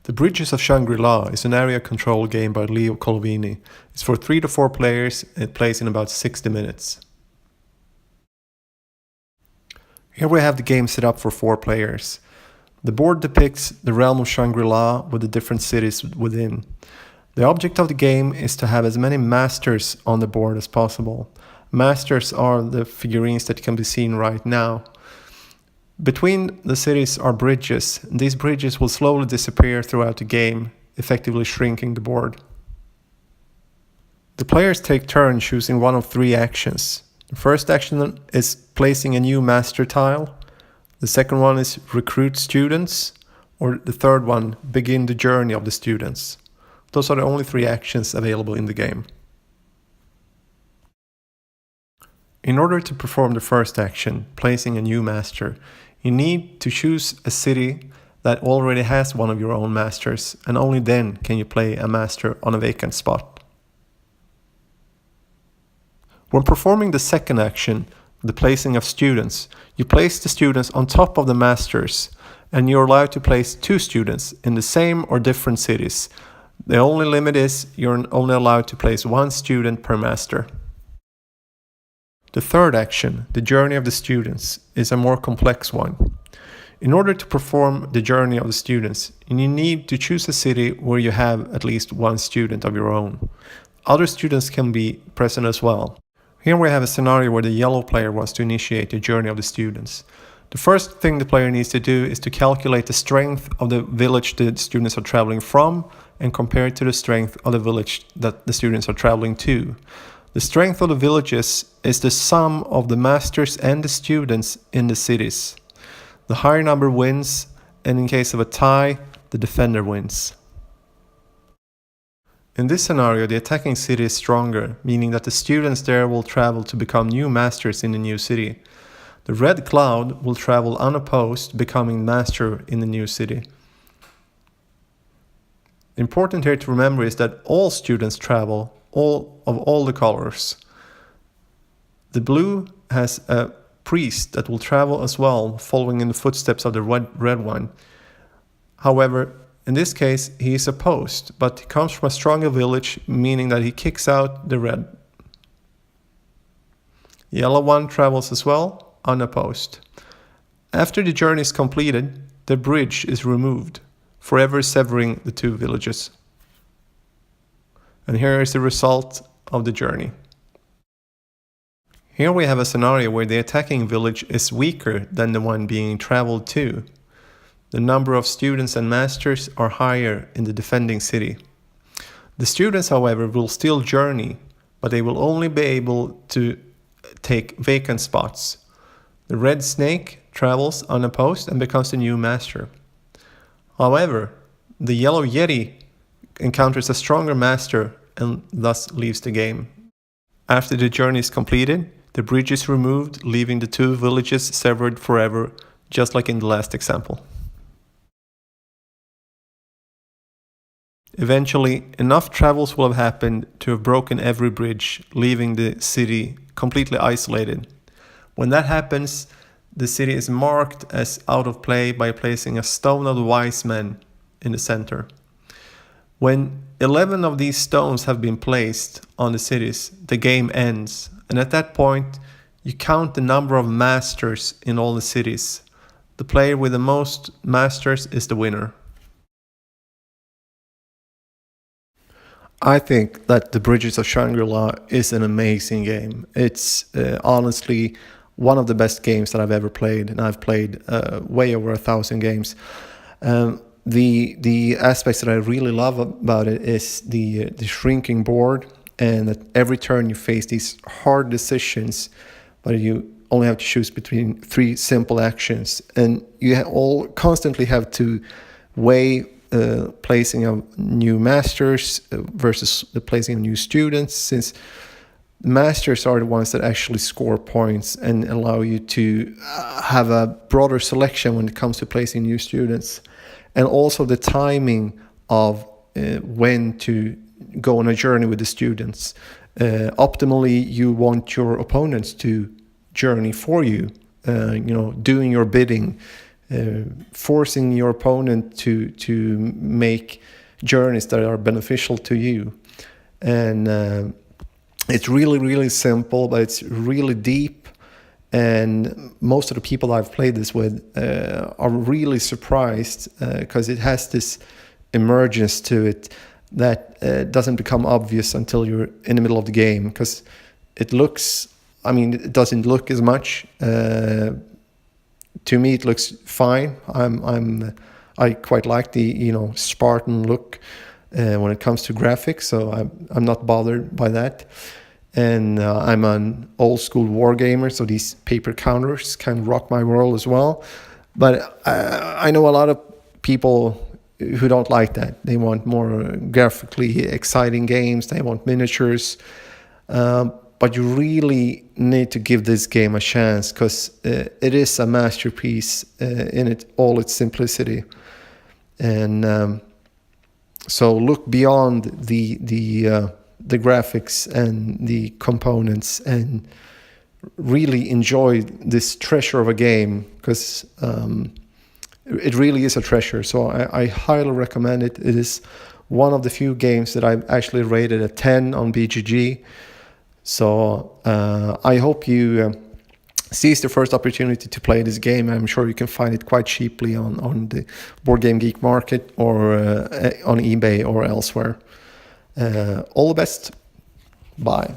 The Bridges of Shangri-La is an area control game by Leo Colovini. It's for 3 to 4 players and it plays in about 60 minutes. Here we have the game set up for 4 players. The board depicts the realm of Shangri-La with the different cities within. The object of the game is to have as many masters on the board as possible. Masters are the figurines that can be seen right now. Between the cities are bridges. These bridges will slowly disappear throughout the game, effectively shrinking the board. The players take turns choosing one of 3 actions. The first action is placing a new master tile. The second one is recruit students, or the third one, begin the journey of the students. Those are the only 3 actions available in the game. In order to perform the first action, placing a new master, you need to choose a city that already has one of your own masters, and only then can you play a master on a vacant spot. When performing the second action, the placing of students, you place the students on top of the masters, and you're allowed to place 2 students in the same or different cities. The only limit is you're only allowed to place 1 student per master. The third action, the journey of the students, is a more complex one. In order to perform the journey of the students, you need to choose a city where you have at least 1 student of your own. Other students can be present as well. Here we have a scenario where the yellow player wants to initiate the journey of the students. The first thing the player needs to do is to calculate the strength of the village the students are traveling from and compare it to the strength of the village that the students are traveling to. The strength of the villages is the sum of the masters and the students in the cities. The higher number wins, and in case of a tie, the defender wins. In this scenario, the attacking city is stronger, meaning that the students there will travel to become new masters in the new city. The red cloud will travel unopposed, becoming master in the new city. Important here to remember is that all students travel, all the colors. The blue has a priest that will travel as well, following in the footsteps of the red one. However, in this case, he is opposed, but he comes from a stronger village, meaning that he kicks out the red. Yellow one travels as well, unopposed. After the journey is completed, the bridge is removed, forever severing the 2 villages. And here is the result of the journey. Here we have a scenario where the attacking village is weaker than the one being traveled to. The number of students and masters are higher in the defending city. The students, however, will still journey, but they will only be able to take vacant spots. The red snake travels unopposed and becomes the new master. However, the yellow yeti encounters a stronger master and thus leaves the game. After the journey is completed, the bridge is removed, leaving the 2 villages severed forever, just like in the last example. Eventually, enough travels will have happened to have broken every bridge, leaving the city completely isolated. When that happens, the city is marked as out of play by placing a stone of the wise men in the center. When 11 of these stones have been placed on the cities, the game ends, and at that point, you count the number of masters in all the cities. The player with the most masters is the winner. I think that the Bridges of Shangri-La is an amazing game. It's honestly one of the best games that I've ever played, and I've played way over 1,000 games. The aspects that I really love about it is the shrinking board, and that every turn you face these hard decisions, but you only have to choose between 3 simple actions, and you all constantly have to weigh placing of new masters versus the placing of new students, since masters are the ones that actually score points and allow you to have a broader selection when it comes to placing new students. And also the timing of when to go on a journey with the students. Optimally, you want your opponents to journey for you, doing your bidding, forcing your opponent to make journeys that are beneficial to you. And it's really, really simple, but it's really deep. And most of the people I've played this with are really surprised because it has this emergence to it that doesn't become obvious until you're in the middle of the game, because it doesn't look as much. To me, it looks fine. I quite like the Spartan look when it comes to graphics, so I'm not bothered by that. And I'm an old school war gamer, so these paper counters kind of rock my world as well. But I know a lot of people who don't like that. They want more graphically exciting games. They want miniatures. But you really need to give this game a chance, because it is a masterpiece in all its simplicity. And so look beyond the graphics and the components and really enjoy this treasure of a game, because it really is a treasure. So I highly recommend it. It is one of the few games that I've actually rated a 10 on BGG. So I hope you seize the first opportunity to play this game. I'm sure you can find it quite cheaply on the Board Game Geek market or on eBay or elsewhere. All the best. Bye.